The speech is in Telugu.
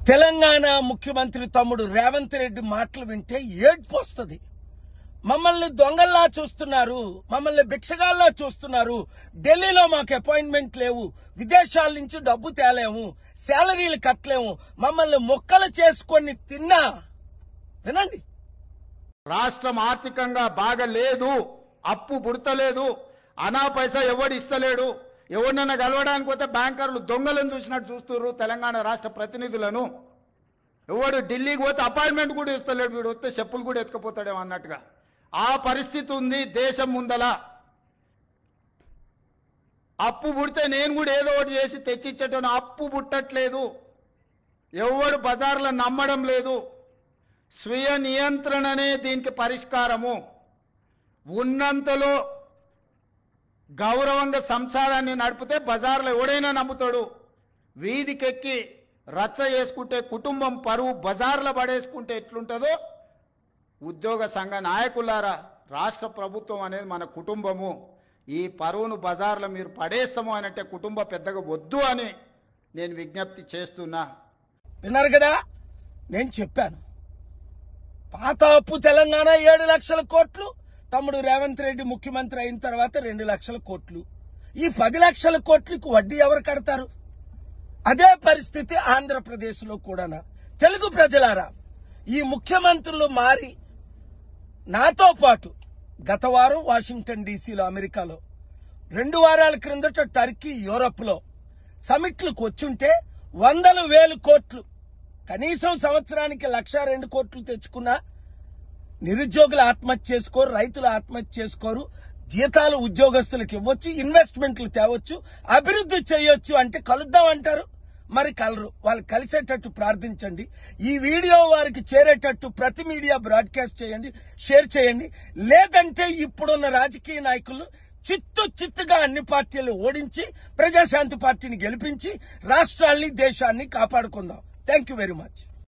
తెలంగాణ ముఖ్యమంత్రి తమ్ముడు రేవంత్ రెడ్డి మాటలు వింటే ఏడ్పు వస్తుంది. మమ్మల్ని దొంగల్లా చూస్తున్నారు, మమ్మల్ని భిక్షగాల్లా చూస్తున్నారు, ఢిల్లీలో మాకు అపాయింట్మెంట్ లేవు, విదేశాల నుంచి డబ్బు తేలేము, శాలరీలు కట్టలేము, మమ్మల్ని మొక్కలు చేసుకొని తిన్నా. వినండి, రాష్ట్రం ఆర్థికంగా బాగా లేదు, అప్పు పుడతలేదు, అనా పైసా ఎవడు ఇస్తలేడు. ఎవరినైనా కలవడానికి పోతే బ్యాంకర్లు దొంగలను చూసినట్టు చూస్తున్నారు తెలంగాణ రాష్ట్ర ప్రతినిధులను. ఎవడు ఢిల్లీకి పోతే అపాయింట్మెంట్ కూడా ఇస్తలేడు, వీడు వస్తే చెప్పులు కూడా ఎత్తుకుపోతాడేమో అన్నట్టుగా ఆ పరిస్థితి ఉంది దేశం ముందల. అప్పు పుడితే నేను కూడా ఏదో ఒకటి చేసి తెచ్చిచ్చేటను, అప్పు పుట్టట్లేదు, ఎవడు బజార్లో నమ్మడం లేదు. స్వీయ నియంత్రణనే దీనికి పరిష్కారము. ఉన్నంతలో గౌరవంగా సంసారాన్ని నడిపితే బజార్లో ఎవడైనా నమ్ముతాడు. వీధికెక్కి రచ్చ చేసుకుంటే కుటుంబం పరువు బజార్లో పడేసుకుంటే ఎట్లుంటుందో, ఉద్యోగ సంఘ నాయకులారా, రాష్ట్ర ప్రభుత్వం అనేది మన కుటుంబము. ఈ పరువును బజార్లో మీరు పడేస్తాము అని అంటే కుటుంబ పెద్దగా వద్దు అని నేను విజ్ఞప్తి చేస్తున్నా. విన్నారు కదా, నేను చెప్పాను. పాత అప్పు తెలంగాణ 7 లక్షల కోట్లు, తమ్ముడు రేవంత్ రెడ్డి ముఖ్యమంత్రి అయిన తర్వాత 2 లక్షల కోట్లు. ఈ 10 లక్షల కోట్లకు వడ్డీ ఎవరు కడతారు? అదే పరిస్థితి ఆంధ్రప్రదేశ్ లో కూడా. తెలుగు ప్రజలారా, ఈ ముఖ్యమంత్రులు మారి నాతో పాటు గత వారం వాషింగ్టన్ డీసీలో, అమెరికాలో, 2 వారాల క్రిందట టర్కీ, యూరప్ లో సమిట్లకు వచ్చుంటే 100,000 కోట్లు, కనీసం సంవత్సరానికి 1,02 కోట్లు తెచ్చుకున్నా నిరుద్యోగులు ఆత్మహత్య చేసుకోరు, రైతులు ఆత్మహత్య చేసుకోరు, జీతాలు ఉద్యోగస్తులకు ఇవ్వచ్చు, ఇన్వెస్ట్మెంట్లు తేవచ్చు, అభివృద్ధి చేయొచ్చు. అంటే కలుద్దాం అంటారు, మరి కలరు. వాళ్ళు కలిసేటట్టు ప్రార్థించండి. ఈ వీడియో వారికి చేరేటట్టు ప్రతి మీడియా బ్రాడ్కాస్ట్ చేయండి, షేర్ చేయండి. లేదంటే ఇప్పుడున్న రాజకీయ నాయకులు చిత్తుగా అన్ని పార్టీలు ఓడించి ప్రజాశాంతి పార్టీని గెలిపించి రాష్ట్రాల్ని, దేశాన్ని కాపాడుకుందాం. Thank you very much.